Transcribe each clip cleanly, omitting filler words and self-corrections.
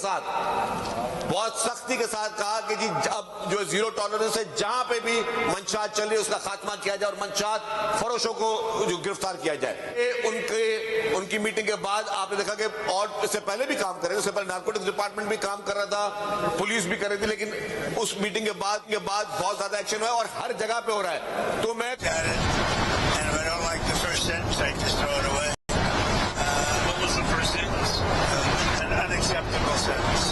साथ, बहुत सख्ती के साथ कहा कि जी अब जो जीरो टॉलरेंस है, जहां पे भी मंशात चल रही है उसका खात्मा किया जाए और मंशात फरोशों को जो गिरफ्तार किया जाए। उनकी मीटिंग के बाद आपने देखा कि और इससे पहले भी काम कर रहे थे, इससे पहले नार्कोटिक्स डिपार्टमेंट भी काम कर रहा था, पुलिस भी कर रही थी, लेकिन उस मीटिंग के बाद बहुत ज्यादा एक्शन हुआ है और हर जगह पे हो रहा है। तो मैं unacceptable sentence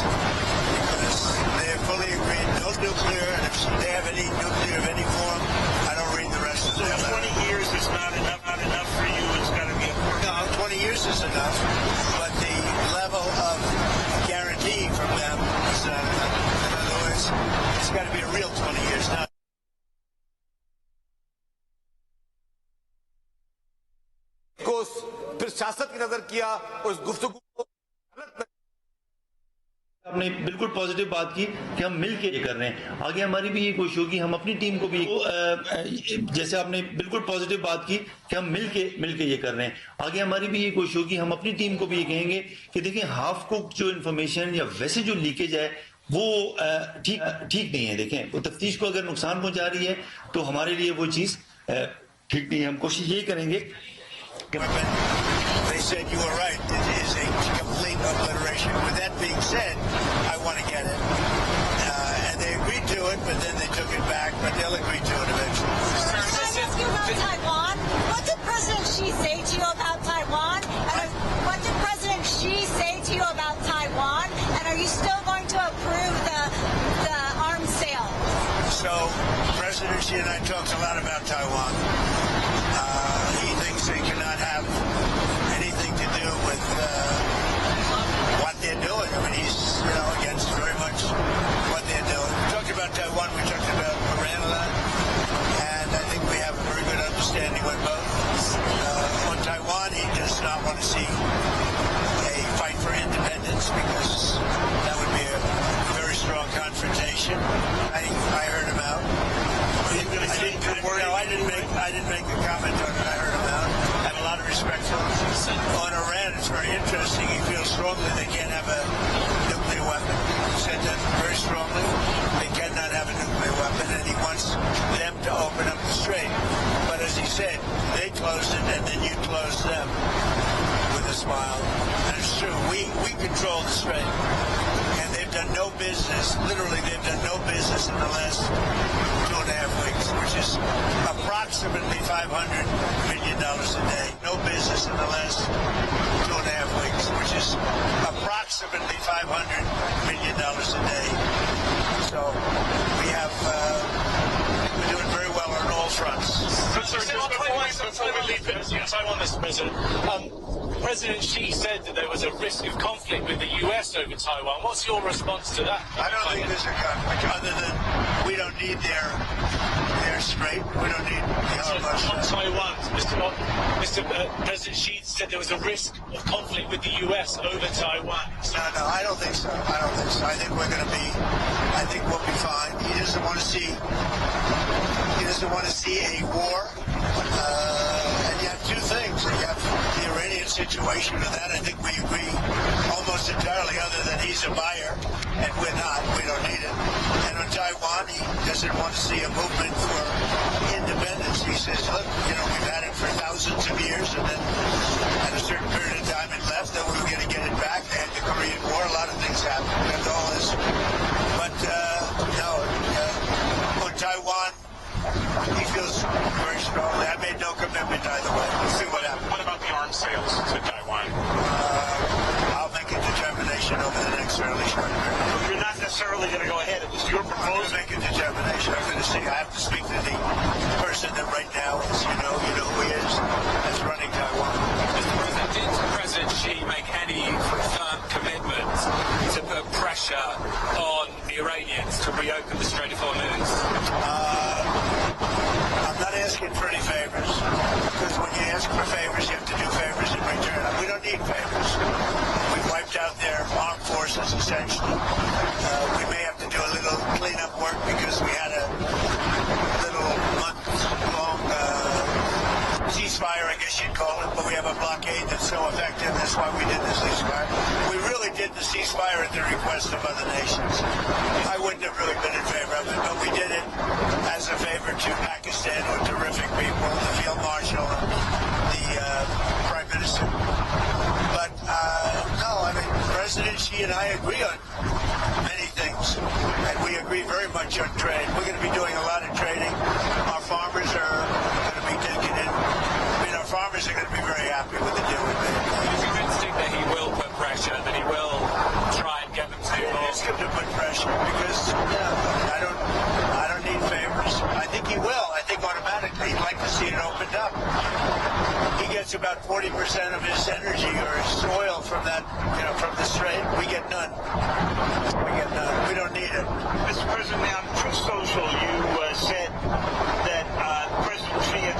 because they have fully agreed no nuclear, and if they have any nuclear of any form, I don't read the rest of the letter. 20 years is not enough for you. It's got to be a no, 20 years is enough, but the level of guarantee from them is not enough. In other words, it's got to be a real 20 years now. फिर सियासत की नजर किया, उस गुफ्तगू को आपने बिल्कुल पॉजिटिव बात की कि हम मिल के ये कर रहे हैं। आगे हमारी भी ये कोशिश होगी, हम अपनी टीम को भी जैसे आपने बिल्कुल पॉजिटिव बात की कि हम मिल के ये कर रहे हैं। आगे हमारी भी ये कोशिश होगी, हम अपनी टीम को भी ये कहेंगे कि देखिए हाफ कुक जो इन्फॉर्मेशन या वैसे जो लीकेज है वो ठीक नहीं है। देखें वो तफ्तीश को अगर नुकसान पहुंचा रही है तो हमारे लिए वो चीज ठीक नहीं है। हम कोशिश यही करेंगे। They said you were right. It is a complete obliteration. With that being said, I want to get it. And they agreed to it, but then they took it back, but they'll agree to it eventually. Can I ask you about Taiwan? What did President Xi say to you about Taiwan? And what did President Xi say to you about Taiwan? And are you still going to approve the arms sale? So, President Xi and I talked a lot about Taiwan. He thinks they cannot have anything to do with what they're doing. I mean, he's against very much what they're doing. We talked about Taiwan, we talked about Iran a lot, and I think we have a very good understanding with both. On Taiwan, he does not want to see a fight for independence because that would be a very strong confrontation. I heard him out. I didn't make a comment on it. I heard him out. I have a lot of respect for him. On Iran, it's very interesting. He feels strongly they can't have a nuclear weapon. He said that very strongly. They cannot have a nuclear weapon, and he wants them to open up the strait. But as he said, they closed it, and then you closed them with a smile. And it's true. We control the strait. And they've done no business, literally they've done no business in the last 2.5 weeks, which is approximately $500 million a day. No business in the last 2.5 weeks, which is approximately $500 million a day. So we have, we're doing very well on all fronts. Before we leave Taiwan, Mr. President, President Xi said that there was a risk of conflict with the US over Taiwan. What's your response to that? I don't think there's a conflict other than we don't need their strait. We don't need on Taiwan. Mr. President Xi said there was a risk of conflict with the US over Taiwan. No, I don't think so. I think we'll be fine. He doesn't want to see a war. And you have two things. You have the Iranian situation, and that I think we agree almost entirely, other than he's a buyer and we're not. We don't need it. And on Taiwan, he doesn't want to see a movement for independence. He says, look, we've had it for thousands of years, and then at a certain period of time it left, then we were going to get it back. They had the Korean War. A lot of things happened. That's all this. But on Taiwan, he feels very strongly. I made no commitment either way. We'll see what happens. What about the arms sales to Taiwan? I'll make a determination over the next fairly short period. You're not necessarily going to go ahead. It was your proposal. I'm going to make a determination. I'm going to see. I have to speak to the person that right now is, you know who he is, that's running Taiwan. Mr. President, did President Xi make any firm commitment to put pressure on the Iranians to reopen the Strait of Hormuz? I'm not asking for any favors, because when you ask for favors, you have to do favors in return. We don't need favors. We've wiped out their armed forces, essentially. We may have to do a little cleanup work because we had a little month-long ceasefire, I guess you'd call it, but we have a blockade that's so effective. That's why we did the ceasefire. We really did the ceasefire at the request of other nations. I wouldn't have really been in favor of it, but we did it as a favor to Pakistan, who are terrific people, the Field Marshal, the Prime Minister. But no, I mean, President Xi and I agree on many things, and we agree very much on trade. We're going to be doing a lot of trading. Our farmers are going to be taking in. I mean, our farmers are going to be very happy with the deal we made. Is it realistic that he will put pressure, that he will try and get them to Ask him to put pressure because I don't need favors. I think he will. I think automatically he'd like to see it opened up. He gets about 40% of his energy or his oil from that, from the strait. We get none. We don't need it. Mr. President, on Truth Social, you said that President Xi had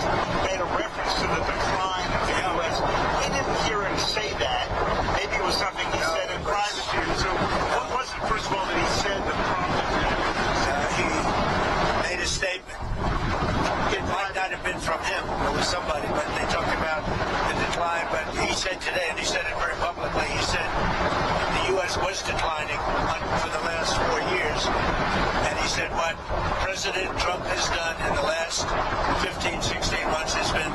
made a reference to the decline of the U.S. We didn't hear him say that. Maybe it was something he said in private to you. So what was it, first of all, that he said that prompted that? He made a statement. It might not have been from him. It was somebody, but they talked about the decline. But he said today, and he said it very publicly, he said the U.S. was declining for the last 4 years. And he said what President Trump has done in the last 15, 16 months has been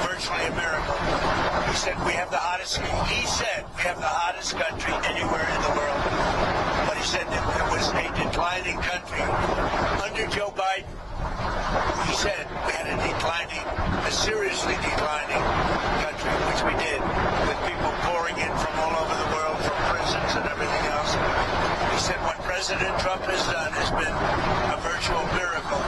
virtually a miracle. He said we have the hottest country anywhere in the world. But he said that it was a declining country under Joe Biden. He said we had a seriously declining country, which we did, with people pouring in from all over the world, from prisons and everything else. He said what President Trump has done has been a virtual miracle.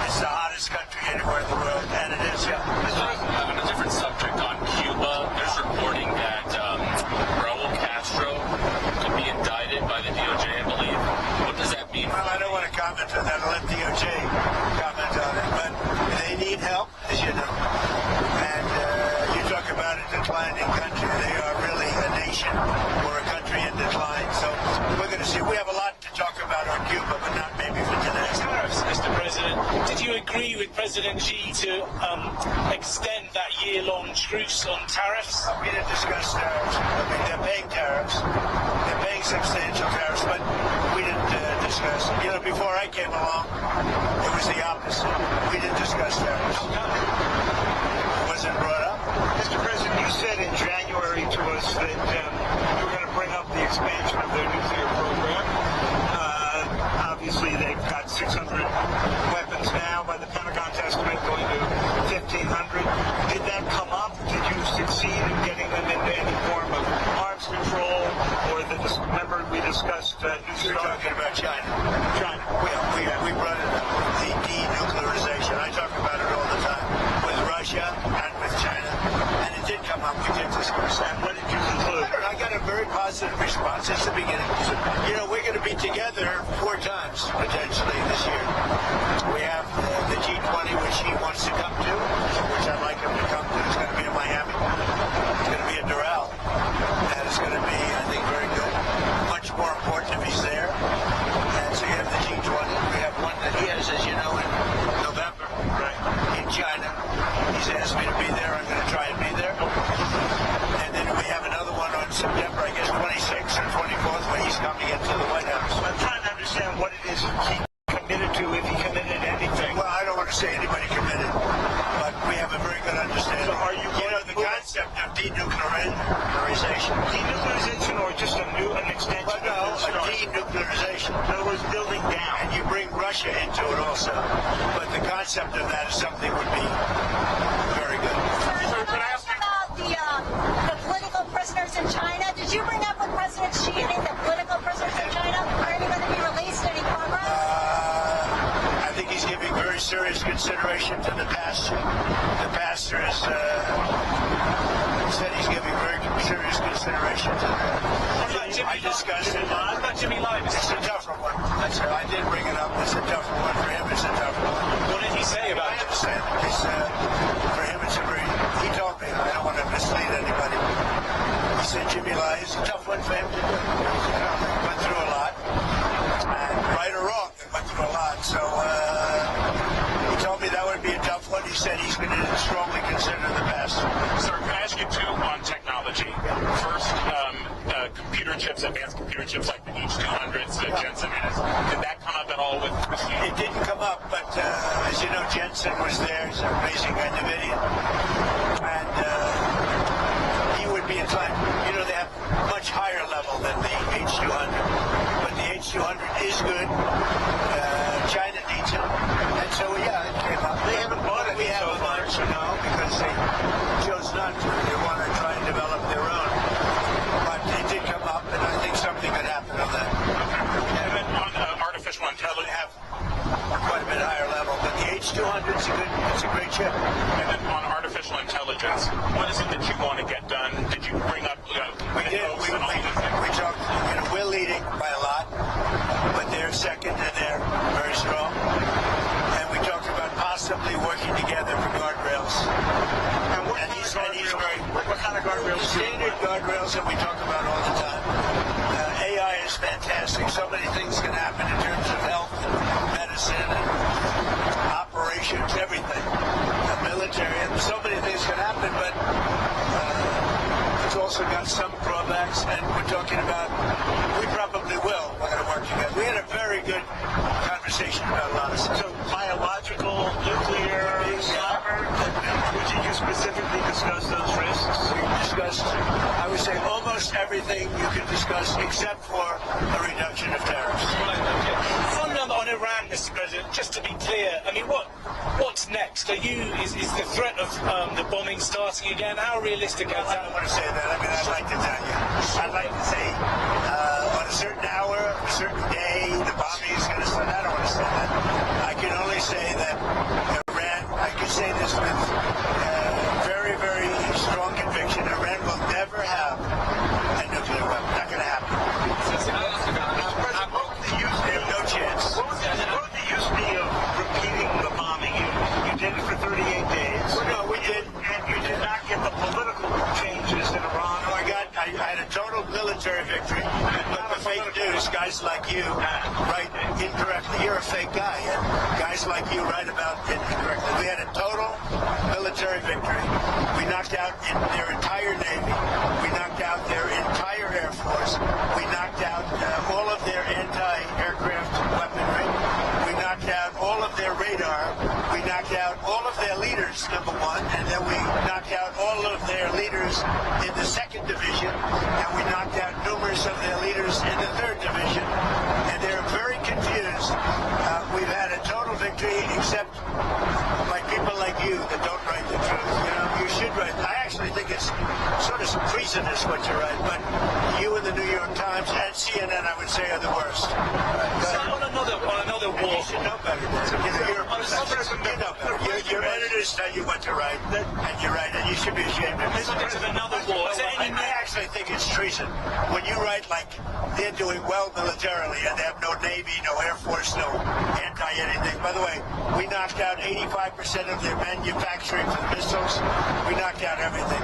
It's the hottest country anywhere in the world, and it is, yeah. On a different subject, on Cuba, there's reporting that Raul Castro could be indicted by the DOJ, I believe. What does that mean? Well, I don't want to comment on that. I'll let DOJ comment on it. But they need help, as you know. And you talk about a declining country. They are really a nation or a country in decline. So we're going to see. We have a lot to talk about on Cuba, but not maybe for today. Tariffs, Mr. President. Did you agree with President Xi to extend that year-long truce on tariffs? We didn't discuss tariffs. I mean, they're paying tariffs. They're paying substantial tariffs, but we didn't discuss. Before I came along, it was the opposite. We didn't discuss tariffs. It wasn't brought up. Mr. President, you said in January to us that you were going to bring up the expansion of their nuclear program. Obviously, they've got 600 weapons now, by the Pentagon's estimate, going to 1,500. Did that come up? Did you succeed in getting them into any form of arms control? Or remember we discussed You're talking about China. China. We brought it up, the denuclearization. I talk about it all the time with Russia and with China. And it did come up. We did discuss that. What did you conclude? I got a very positive response since the beginning. We're going to be together 4 times, potentially, this year. We have the G20, which he wants to come to, which I'd like him to come to. It's going to be in Miami. It's going to be in Doral. And it's going to be, I think, very good. Much more important if he's there. And so you have the G20. We have one that he has, as you know, in November, right, in China. He's asked me to be there. I'm going to try and be there. And then we have another one on September, I guess, 26th or 24th, when he's coming into the White House. I'm trying to understand what it is he committed to, if he committed anything. Well, I don't want to say anybody committed, but we have a very good understanding. So are you going the concept of denuclearization. Denuclearization or just an extension? But no, a denuclearization. In other words, building down. And you bring Russia into it also. But the concept of that is something would be very good. Can I ask about the political prisoners in China? Did you bring up with President Xi any of the political prisoners in China? Are any going to be released? Any progress? I think he's giving very serious consideration to the pastor. The pastor has said he's giving very serious consideration to that. I discussed it. What about Jimmy Lai? It's a tougher one. I did bring it up. It's a tougher one. For him, it's a tougher one. What did he say about I it? understand. For him, it's a very... He told me, I don't want to mislead anybody. He said Jimmy Lai is a tough one for him to do. Went through a lot. And right or wrong, they went through a lot. So he told me that would be a tough one. He said he's going to strongly consider the pastor. So H-200s that Jensen has. Did that come up at all with you? It didn't come up, but as you know, Jensen was there. He's an amazing guy, Nvidia. And he would be inclined. You know, they have much higher level than the H-200. But the H-200 is good. China needs it. And so, yeah, it came up. They haven't bought it. We have a bunch, no, because they chose not to. They want to try and develop their own. But it did come up, and I think something could happen on that. And then on artificial intelligence, Have quite a bit higher level, but the H-200 it's a great chip. and then on artificial intelligence, what is it that you want to get done? Did you bring up? We did. We talked. You know, we're leading by a lot, but they're second, and they're very strong. And we talked about possibly working together for guardrails. And he's very. What kind of guardrails? Standard guardrails that we talk about all the time. AI is fantastic. So many things can happen in terms of health and medicine and operations, everything. The military, and so many things can happen, but it's also got some drawbacks, and we're talking about, we probably will. We're going to work together. We had a very good conversation about a lot of stuff. So biological, nuclear, cyber. Would you specifically discuss those risks? We discussed, I would say, almost everything you can discuss except for a reduction of tariffs. On Iran, Mr. President, just to be clear, I mean, what's next? Is the threat of the bombing starting again? How realistic is I that? don't want to say that. I mean, I'd like to tell you. I'd like to say on a certain hour, a certain day, the bombing is going to start. I don't want to say that. I can only say that Iran, I can say this with very, very strong conviction, Iran will never have a nuclear weapon. Not going to happen. They have no chance. What would the use be of repeating the bombing? You did it for 38 days. Well, no, we did. And you did not get the political changes in Iran. No, I had a total military victory. But the fake news, guys like you write incorrectly. You're a fake guy, and guys like you write about it incorrectly. We had a total military victory. We knocked out their entire Navy. We knocked out their entire Air Force. We knocked out all of their anti-aircraft weaponry. We knocked out all of their radar. We knocked out all of their leaders, number one, and then we knocked out all of their leaders in the 2nd Division, and we knocked out numerous of their leaders in the 3rd Division, and they're very confused. We've had a total victory, except by people like you that don't write the truth. You know, you should write. I actually think it's sort of treasonous what you write, but you and the New York Times and CNN, I would say, are the worst. On another war. You should know better than that. You know better. Your editors tell you what to write, and you write, and you should be ashamed of it. Another war. I actually think it's treason. When you write like they're doing well militarily and they have no Navy, no Air Force, no anti-anything. By the way, we knocked out 85% of their manufacturing for the missiles. We knocked out everything.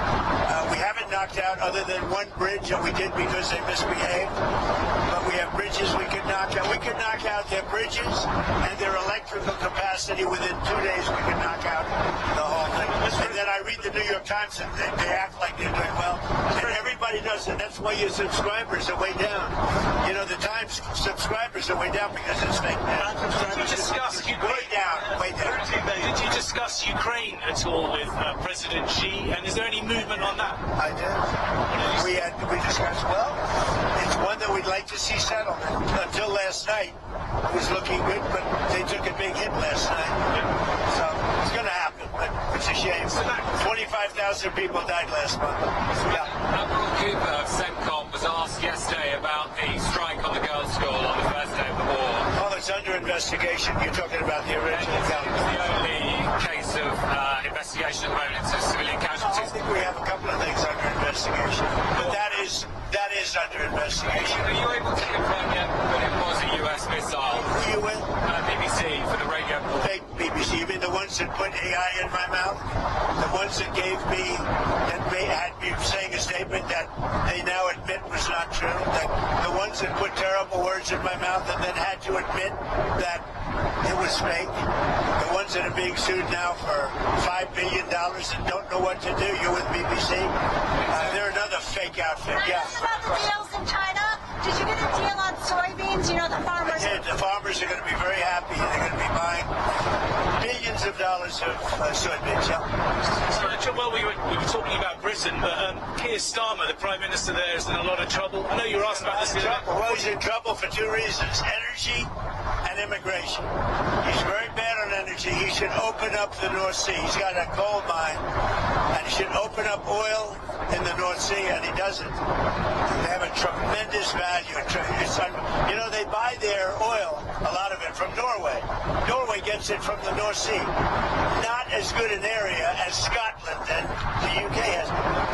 We haven't knocked out other than one bridge, and we did because they misbehaved. But we have bridges we could knock out. We could knock out their bridges and their electrical capacity within 2 days. We could knock out the whole thing. And then I read the New York Times and they act like they're doing well. And everybody does it. That's why your subscribers are way down. You know, the Times subscribers are way down because it's fake news. Did you discuss Ukraine? Way down. Did you discuss Ukraine at all with President Xi? And is there any movement on that? I did. We discussed, well, it's one that we'd like to see settled. Until last night, it was looking good, but they took a big hit last night. So it's going to happen, but it's a shame. 25,000 people died last month. Yeah. Admiral Cooper of CENTCOM was asked yesterday about the strike on the girls' school on the first day of the war. Oh, it's under investigation. You're talking about the original It's the only case of investigation at the moment. It's civilian I casualties. think we have a couple of things under investigation, but that is under investigation. Are you able to confirm yet that it was a US missile? Who you with? BBC for the radio. Fake BBC. You mean the ones that put AI in my mouth? The ones that gave me, that had me saying a statement that they now admit was not true? The ones that put terrible words in my mouth and then had to admit that it was fake? The ones that are being sued now for $5 billion and don't know what to do? You're with BBC? They're another fake outfit. Yeah. About the deals in China, Did you get a deal on soybeans? You know, the farmers... The farmers are going to be very happy. They're going to be buying billions of dollars of soybeans. So, well, we were talking about Britain, but Keir Starmer, the Prime Minister there, is in a lot of trouble. I know you were asked about this. Well, he's in trouble for two reasons: energy and immigration. He's very bad on energy. He should open up the North Sea. He's got a coal mine, and he should open up oil in the North Sea, and he doesn't. They have a tremendous value. You know, they buy their oil, a lot of it, from Norway. Norway gets it from the North Sea. Not as good an area as Scotland and the UK has.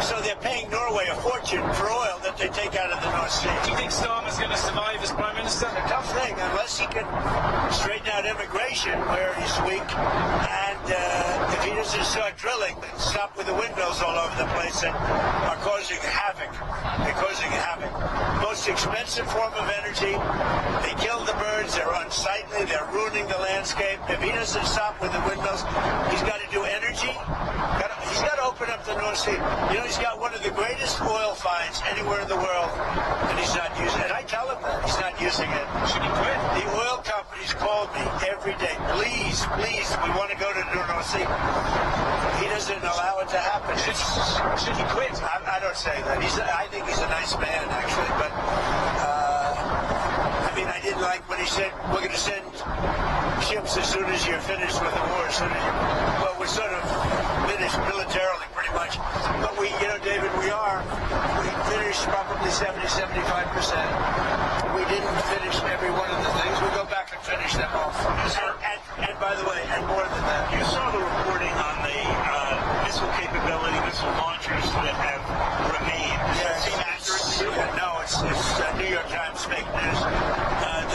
So they're paying Norway a fortune for oil that they take out of the North Sea. Do you think Starmer's going to survive as Prime Minister? It's a tough thing, unless he can straighten out immigration where he's weak, and if he doesn't start drilling, stop with the windmills all over the place and are causing havoc. They're causing havoc. Most expensive form of energy. They kill the birds. They're unsightly. They're ruining the landscape. If he doesn't stop with the windmills, he's got to do energy. He's got to open up the North Sea. You know, he's got one of the greatest oil finds anywhere in the world, and he's not using it. I tell him that he's not using it. Should he quit? The oil companies call me every day. Please, please, we want to go to the North Sea. He doesn't allow it to happen. Should he quit? I don't say that. I think he's a nice man, actually, but I mean, I didn't like when he said we're going to send ships as soon as you're finished with the war. Well, we're sort of finished militarily, pretty much. But we, you know, David, we finished probably 70-75%. We didn't finish every one of the things. We'll go back and finish them off. And by the way, and more than that, You saw the reporting on the missile capability, missile launchers that have remained. Does that seem accurate? No, it's New York Times fake news.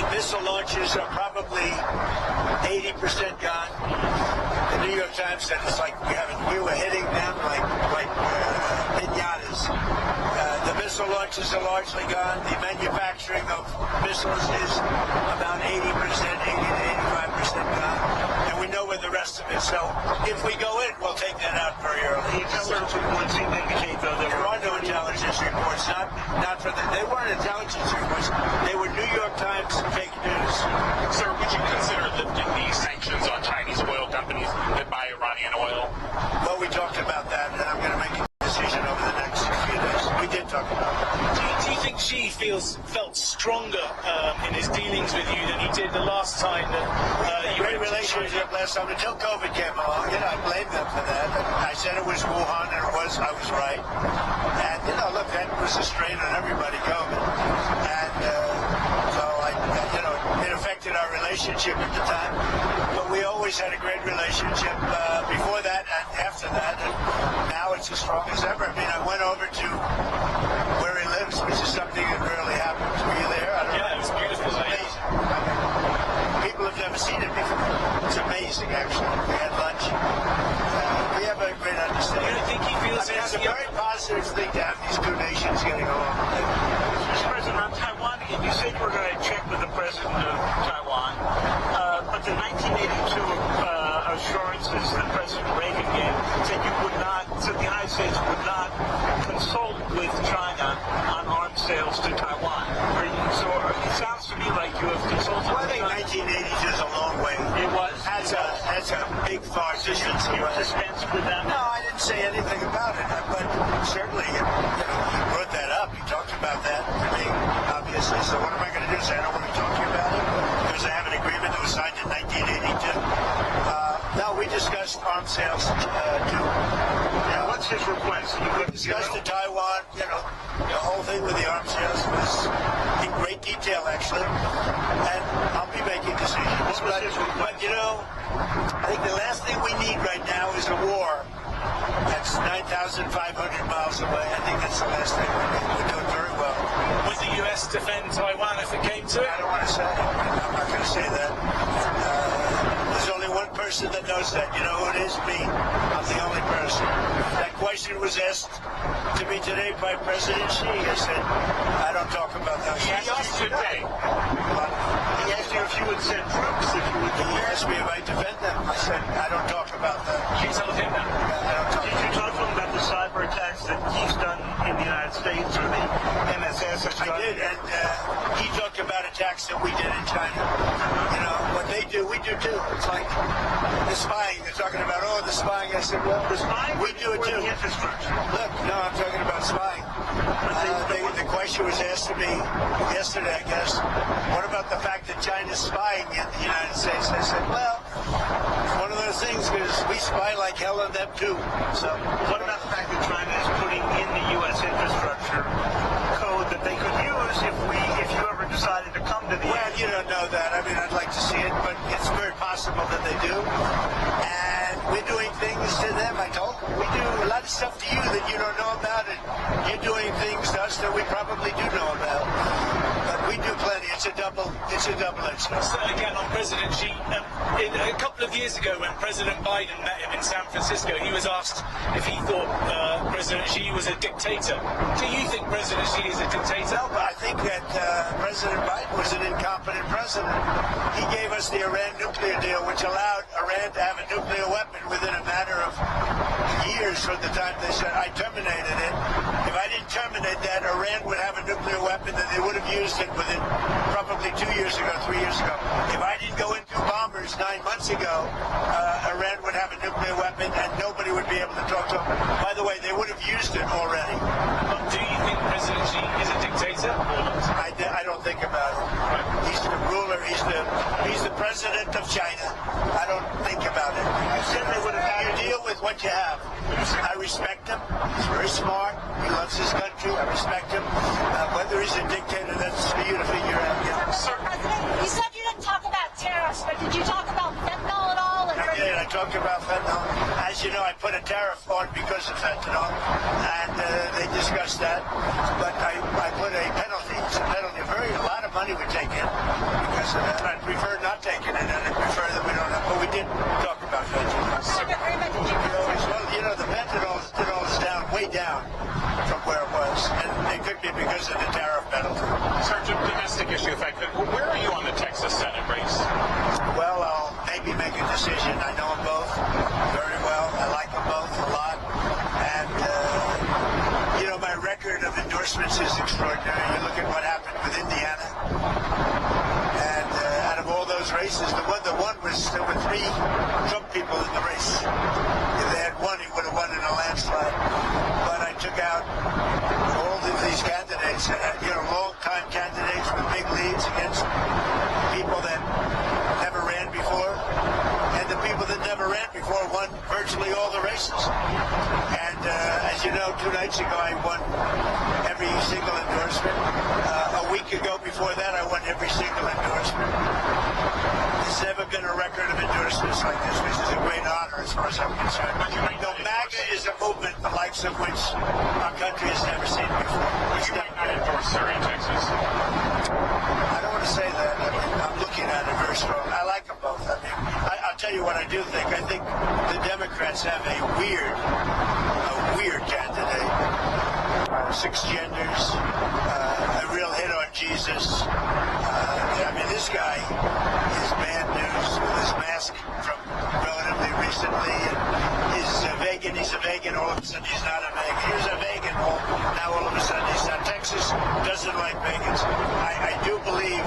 The missile launches are probably 80% gone. The New York Times said it's like we were hitting them like pinatas. The missile launches are largely gone. The manufacturing of missiles is about 80%, 80 to 85% gone. And we know where the rest of it. So if we go in, we'll take that out very early. The intelligence reports seem to indicate, though, There are no intelligence reports, not for they weren't intelligence reports. They were New York Times fake news. Sir, would you consider lifting these sanctions on Chinese oil companies that buy Iranian oil? Well, we talked about that, and I'm going to make a decision over the next few days. We did talk about that. Do you think Xi felt stronger in his dealings with you than he did the last time that you Great went to relationship China? last time until COVID came along. You know, I blame them for that. I said it was Wuhan, and I was right. And you know, look, that was a strain on everybody, COVID, and so it affected our relationship at the time. But we always had a great relationship before that and after that, and now it's as strong as ever. I mean, I went over to where he lives, which is something that rarely happens. Were you there? I don't know. Yeah, it was beautiful. It was amazing. People have never seen it before. It's amazing, actually. We had lunch. We have a great understanding. You don't think he feels it's a very positive thing to have these two nations getting along. Mr. President, on Taiwan, you said you were going to check with the president of Taiwan, but the 1982 assurances that President Reagan gave said the United States would not consult with China on arms sales to Taiwan. So it sounds to me like you have consulted. Well, I think 1982 is a long way. It was. That's a big farce. So you dispensed with that? No, I didn't say anything about it, but certainly, he brought that up. He talked about that to me, obviously. So what am I going to do? Say I don't want to talk to you about it because I have an agreement that was signed in 1982. No, we discussed arms sales too. What's his request? We discussed to Taiwan. The whole thing with the arms sales was in great detail, actually. And I'll be making decisions. What was his request? But I think the last thing we need right now is a war. That's 9,500 miles away. I think that's the last thing we need. We're doing very well. Would the US defend Taiwan if it came to it? I don't want to say. I'm not going to say that. There's only one person that knows that. You know who it is? Me. I'm the only person. That question was asked to me today by President Xi. I said, I don't talk about that. He asked you today. He asked you if you would send troops, if you would He asked me if I defend them. I said, I don't talk about that. You told him that. I don't talk Did you talk to him about the cyber attacks that he's done in the United States or the MSS has done? I did, and acts that we did in China. You know, what they do, we do too. It's like the spying. They're talking about, oh, the spying. I said, well, The spying, we do it too. The infrastructure. Look, no, I'm talking about spying. The question was asked to me yesterday, I guess, what about the fact that China's spying in the United States? I said, well, it's one of those things because we spy like hell on them too. So, What about the fact that China is putting in the U.S. infrastructure code that they could use if you ever decided to come to the well, you don't know that. I mean, I'd like to see it, but it's very possible that they do. And we're doing things to them. I told them, we do a lot of stuff to you that you don't know about, and you're doing things to us that we probably do know about. But we do plenty. It's a double-edged sword. So again, on President Xi, a couple of years ago when President Biden met him in San Francisco, he was asked if he thought President Xi was a dictator. Do you think President Xi is a dictator? No, but I think that President Biden was an incompetent president. He gave us the Iran nuclear deal, which allowed Iran to have a nuclear weapon within a matter of years from the time they said, I terminated it. If I didn't terminate that, Iran would have a nuclear weapon, and they would have used it within probably 2 years ago, 3 years ago. If I didn't go into bombers 9 months ago, Iran would have a nuclear weapon, and nobody would be able to talk to them. By the way, they would have used it already. But do you think President Xi is a dictator or not? I don't think about it. He's the ruler. He's the president of China. I don't think about it. You deal with what you have. I respect him. He's very smart. He loves his country. I respect him. Whether he's a dictator, that's for you to figure out. President, you said you didn't talk about tariffs, but did you talk about fentanyl at all? I did. I talked about fentanyl. As you know, I put a tariff on because of fentanyl, and they discussed that. But I put a penalty. It's a penalty. A lot of money we take in because of that. I'd prefer not taking it, and I'd prefer that we don't have. But we did talk about fentanyl. What kind of agreement did you come to? Well, you know, the fentanyl is down, way down from where it was, and it could be because of the tariff penalty. Sir, domestic issue, if I could. Where are you on the Texas Senate race? Well, I'll maybe make a decision. I know them both very well. I like them both a lot. And, you know, my record of endorsements is extraordinary. You look at what happened with Indiana. And out of all those races, the one was, there were 3 Trump people in the race. If they had won, he would have won in a landslide. But I took out all of these candidates, you know, long-time candidates with big leads against people that never ran before, and the people that never ran before won virtually all the races. And as you know, 2 nights ago I won every single endorsement. A week ago before that I won every single endorsement. There's never been a record of endorsements like this, which is a great honor as far as I'm concerned. No, MAGA is a movement the likes of which our country has never seen before. But you might not endorse Surrey, Texas. I don't want to say that. I mean, I'm looking at it very strong. I like them both. I mean, I'll tell you what I do think. I think the Democrats have a weird candidate. 6 genders, a real hit on Jesus. I mean, this guy is bad news with his mask from relatively recently. And he's a vegan. All of a sudden, he's not a vegan. He was a vegan. Now, all of a sudden, he's not. Texas doesn't like vegans. I do believe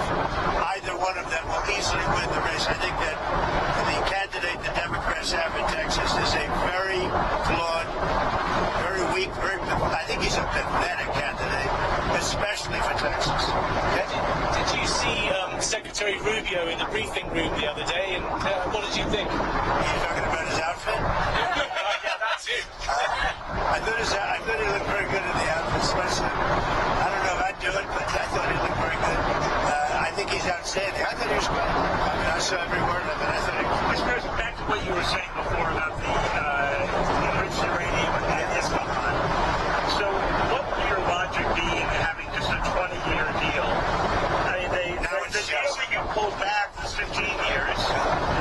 either one of them will easily win the race. I think that the candidate the Democrats have in Texas is a very flawed, very weak, I think he's a pathetic candidate, especially for Texas. Okay? Did you see Secretary Rubio in the briefing room the other day, and what did you think? Are you talking about his outfit? Yeah, that's it. I thought he looked very good in the outfit, especially. I don't know if I'd do it, but I thought he looked very good. I think he's outstanding. I thought he was great. I mean, I saw every word of it. I thought he was Mr. President, back to what you were saying before about the enriched uranium and Isfahan. So what would your logic be in having just a 20-year deal? I mean, the deal that you pulled back was 15 years.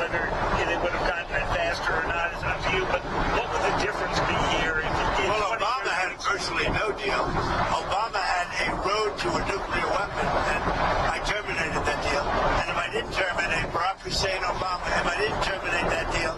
Whether it would have gotten it faster or not is up to you, but what would the difference be here if you did? Well, Obama had virtually no deal. Obama had a road to a nuclear weapon, and I terminated that deal. And if I didn't terminate Barack Hussein Obama, if I didn't terminate that deal,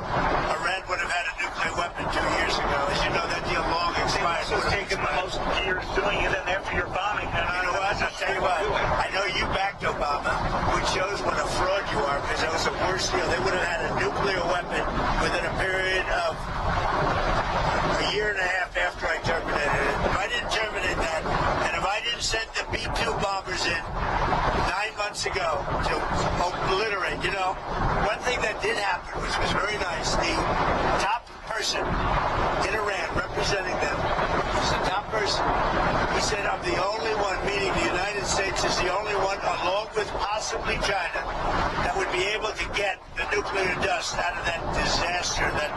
months ago to obliterate. You know, one thing that did happen, which was very nice, the top person in Iran representing them, was the top person. He said, I'm the only one, meaning the United States is the only one, along with possibly China, that would be able to get the nuclear dust out of that disaster that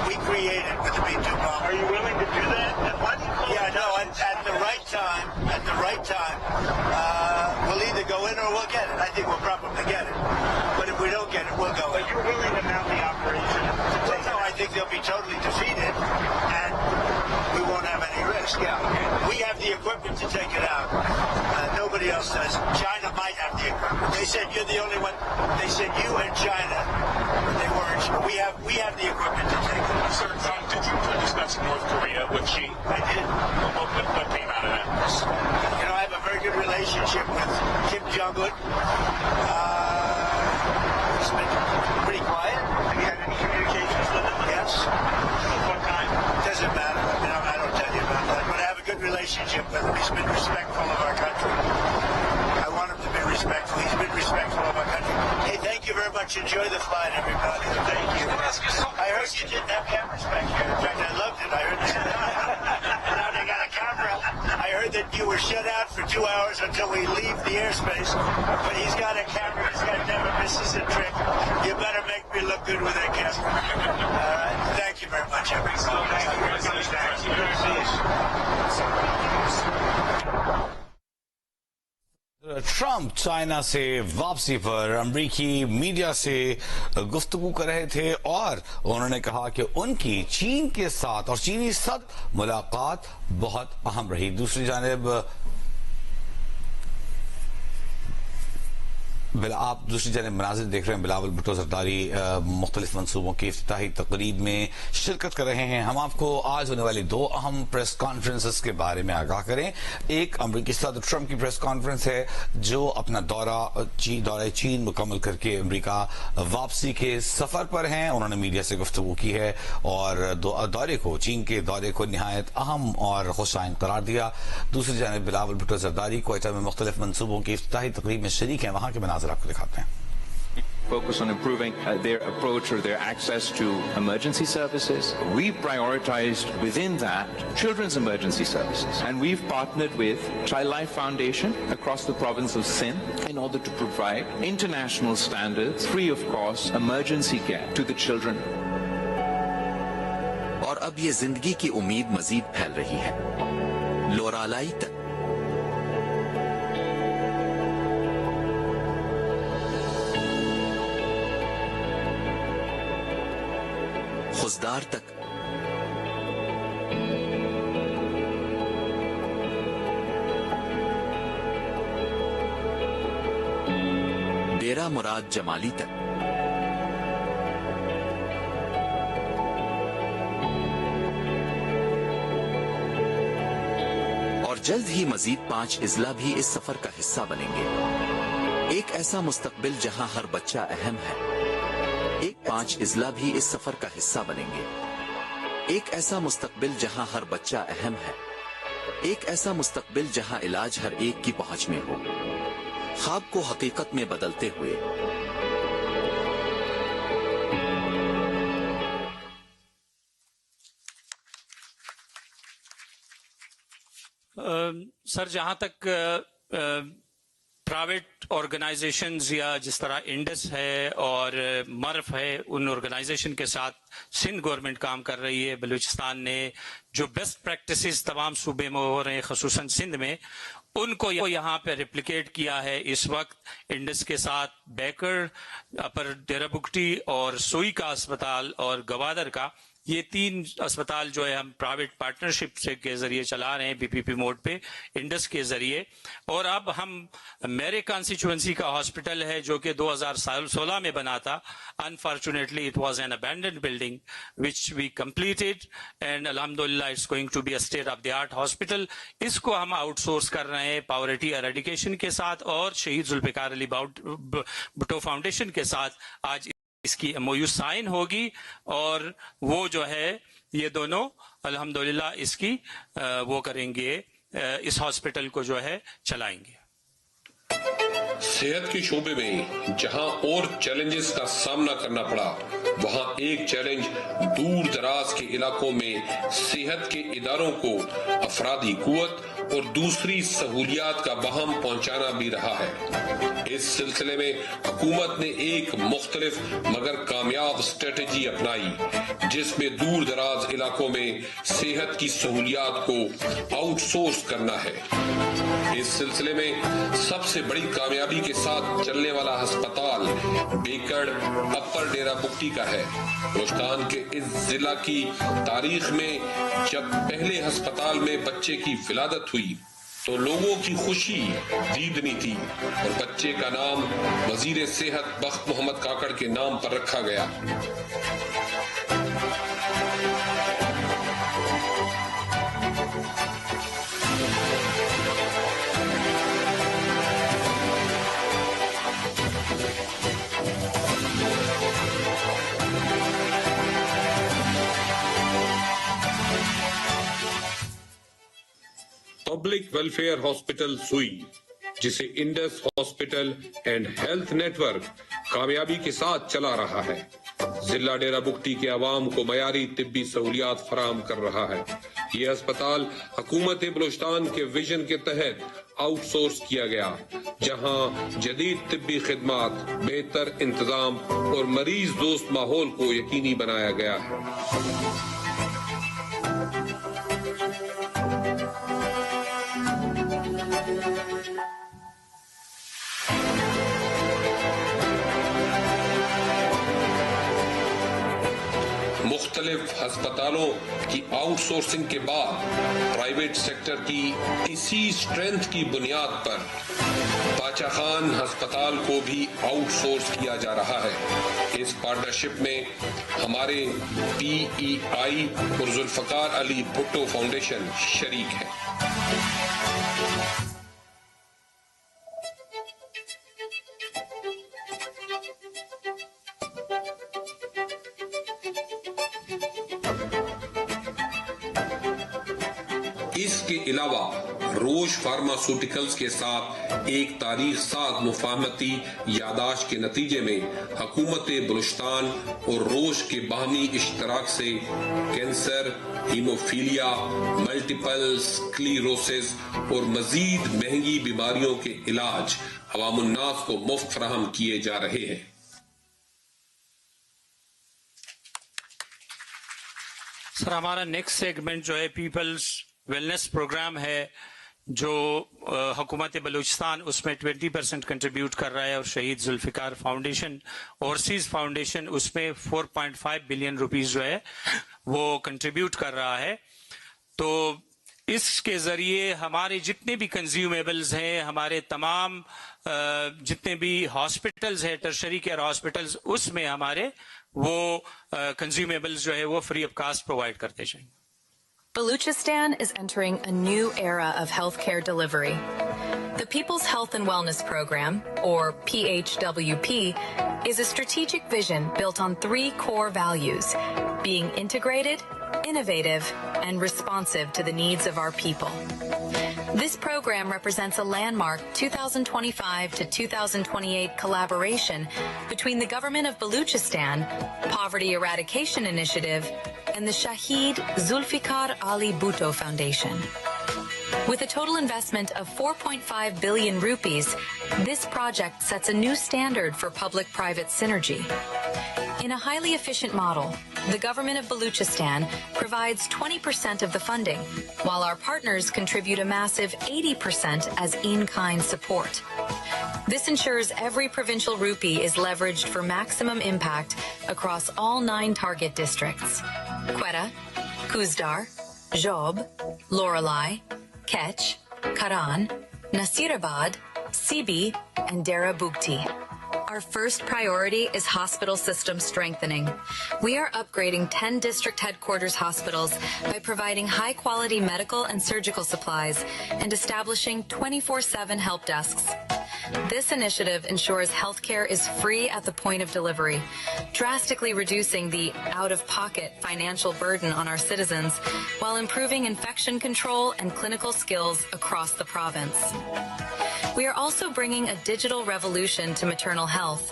we created with the B-2 bomb. Are you willing to do that? And why do you call Yeah, it no, at the right time, we'll either go in or we'll get it. I think we'll probably get it. But if we don't get it, we'll go in. But you're willing to mount the operation to take No, I think they'll be totally defeated, and we won't have any risk. Yeah, we have the equipment to take it out. Nobody else does. China might have the equipment. They said you're the only one. They said you and China, but they weren't sure. We have the equipment to take it out. Sir, did you discuss North Korea with Xi? I did. What came out of that? You know, I have a very good relationship with Kim Jong-un. He's been pretty quiet. Have you had any communications with him? Yes. Of what kind? Doesn't matter. I mean, I don't tell you about that. But I have a good relationship with him. He's been respectful of our country. I want him to be respectful. He's been respectful of our country. Hey, thank you very much. Enjoy the flight, everybody. Thank you. I heard you didn't have cameras back here. In fact, I loved it. I heard that. Now they got a camera. I heard that you were shut out for 2 hours until we leave the airspace. But he's got a camera. This guy never misses a trick. You better make me look good with that camera. All right. Thank you very much, everybody. Trump China से वापसी पर अमरीकी media से गुफ्तगू कर रहे थे और उन्होंने कहा कि उनकी चीन के साथ और चीनी सदर मुलाकात बहुत अहम रही। दूसरी जानिब आप दूसरी जानिब मनाजिर देख रहे हैं। बिलावल भुट्टो जरदारी मुख्तलिफ मनसूबों की इफ्तिताही तकरीब में शिरकत कर रहे हैं। हम आपको आज होने वाली 2 अहम प्रेस कॉन्फ्रेंसेस के बारे में आगाह करें। एक अमरीकी सदर ट्रम्प की प्रेस कॉन्फ्रेंस है जो अपना दौरा चीन मुकम्मल करके अमरीका वापसी के सफर पर हैं। उन्होंने मीडिया से गुफ्तगू की है और चीन के दौरे को निहायत अहम और खुशाइन करार दिया। दूसरी जानिब बिलावल भुट्टो जरदारी क्वेटा में मुख्तलिफ मनसूबों की इफ्तिताही तकरीब में शरीक हैं। वहां के मनाजिर आपको दिखाते हैं। Focus on improving their approach or their access to emergency services. We prioritized within that children's emergency services, and we've partnered with Child Life Foundation across the province of Sindh in order to provide international standards, free of cost, emergency care to the children. और अब ये जिंदगी की उम्मीद मजीद फैल रही है, लोरालाई तक। खुजदार तक। डेरा मुराद जमाली तक। और जल्द ही मजीद 5 इजला भी इस सफर का हिस्सा बनेंगे। एक ऐसा मुस्तकबिल जहां हर बच्चा अहम है। 5 इजला भी इस सफर का हिस्सा बनेंगे। एक ऐसा मुस्तकबिल जहां हर बच्चा अहम है। एक ऐसा मुस्तकबिल जहां इलाज हर एक की पहुंच में हो, ख्वाब को हकीकत में बदलते हुए। सर, जहां तक प्राइवेट ऑर्गेनाइजेशंस या जिस तरह इंडस है और मर्फ है, उन ऑर्गेनाइजेशन के साथ सिंध गवर्नमेंट काम कर रही है। बलूचिस्तान ने जो बेस्ट प्रैक्टिसेस तमाम सूबे में हो रहे हैं, खसूसन सिंध में, उनको यहाँ पे रिप्लिकेट किया है। इस वक्त इंडस के साथ बैकर, अपर डेराबुगटी और सोई का अस्पताल और गवादर का, ये 3 अस्पताल जो है हम प्राइवेट पार्टनरशिप से के जरिए चला रहे हैं, बीपीपी मोड पे इंडस के जरिए। और अब हम मेरे कॉन्स्टिट्यूएंसी का हॉस्पिटल है जो कि 2016 में बना था। Unfortunately it was an abandoned building which we completed and अल्हम्दुलिल्लाह it's going to be a state of the art hospital. इसको हम आउटसोर्स कर रहे हैं पॉवर्टी एरेडिकेशन के साथ और शहीद जुल्फिकार अली भुट्टो फाउंडेशन के साथ। आज इसकी एमओयू साइन होगी और वो जो है ये दोनों अल्हम्दुलिल्लाह इसकी वो करेंगे, इस हॉस्पिटल को जो है चलाएंगे। सेहत के शोबे में जहां और चैलेंजेस का सामना करना पड़ा, वहां एक चैलेंज दूर दराज के इलाकों में सेहत के इदारों को अफरादी कुव्वत और दूसरी सहूलियात का बहम पहुंचाना भी रहा है। इस सिलसिले में हुकूमत ने एक मुख्तलिफ मगर कामयाब स्ट्रेटेजी अपनाई, जिसमें दूर दराज इलाकों में सेहत की सहूलियात को आउटसोर्स करना है। इस सिलसिले में सबसे बड़ी कामयाबी के साथ चलने वाला अस्पताल बेकड़ अपर डेरा बुक्टी का है। बलूचिस्तान के इस जिला की तारीख में जब पहले अस्पताल में बच्चे की विलादत हुई तो लोगों की खुशी दीदनी थी और बच्चे का नाम वजीर सेहत बख्त मोहम्मद काकड़ के नाम पर रखा गया। पब्लिक वेलफेयर हॉस्पिटल सुई, जिसे Indus hospital and health network कामयाबी के साथ चला रहा है, जिला डेरा बुक्टी के अवाम को मयारी तिब्बी सहूलियात फराहम कर रहा है। ये अस्पताल हुकूमत बलूचिस्तान के विजन के तहत आउटसोर्स किया गया, जहां जदीद तिब्बी खिदमात, बेहतर इंतजाम और मरीज दोस्त माहौल को यकीनी बनाया गया है। मुख्तलिफ अस्पतालों की आउटसोर्सिंग के बाद प्राइवेट सेक्टर की इसी स्ट्रेंथ की बुनियाद पर बाचा खान अस्पताल को भी आउटसोर्स किया जा रहा है। इस पार्टनरशिप में हमारे PEI और जुल्फकार अली भुट्टो फाउंडेशन शरीक है। इसके अलावा रोश फार्मास्यूटिकल्स के साथ एक तारीख साज मुफाहमती यादाश्त के नतीजे में हुकूमत बलूचिस्तान और रोश के बाहमी इश्तराक से कैंसर, हीमोफीलिया, मल्टीपल स्क्लीरोसिस और मजीद महंगी बीमारियों के इलाज अवामुन्नास को मुफ्त फराहम किए जा रहे हैं। सर, हमारा नेक्स्ट सेगमेंट जो है पीपल्स वेलनेस प्रोग्राम है, जो हुकूमत बलूचिस्तान उसमें 20% कंट्रीब्यूट कर रहा है और शहीद जुल्फिकार फाउंडेशन ओवरसीज फाउंडेशन उसमें 4.5 बिलियन रुपीस जो है वो कंट्रीब्यूट कर रहा है। तो इसके जरिए हमारे जितने भी कंज्यूमेबल्स हैं, हमारे तमाम जितने भी हॉस्पिटल्स हैं, टर्शरी केयर हॉस्पिटल्स, उसमें हमारे वो कंज्यूमेबल्स जो है वो फ्री ऑफ कास्ट प्रोवाइड करते जाएंगे। Baluchistan is entering a new era of healthcare delivery. The People's Health and Wellness Program, or PHWP, is a strategic vision built on 3 core values: being integrated, innovative, and responsive to the needs of our people. This program represents a landmark 2025 to 2028 collaboration between the government of Baluchistan, Poverty Eradication Initiative, and the Shaheed Zulfikar Ali Bhutto Foundation. With a total investment of 4.5 billion rupees, this project sets a new standard for public-private synergy. In a highly efficient model, the government of Baluchistan provides 20% of the funding, while our partners contribute a massive 80% as in-kind support. This ensures every provincial rupee is leveraged for maximum impact across all 9 target districts: Quetta, Kuzdar, Job, Loralai, Ketch, Karan, Nasirabad, Sibi, and Dera Bukti. Our first priority is hospital system strengthening. We are upgrading 10 district headquarters hospitals by providing high-quality medical and surgical supplies and establishing 24/7 help desks. This initiative ensures healthcare is free at the point of delivery, drastically reducing the out-of-pocket financial burden on our citizens while improving infection control and clinical skills across the province. We are also bringing a digital revolution to maternal health.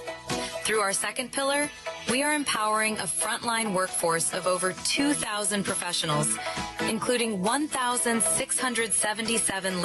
Through our second pillar, we are empowering a frontline workforce of over 2,000 professionals, including 1,677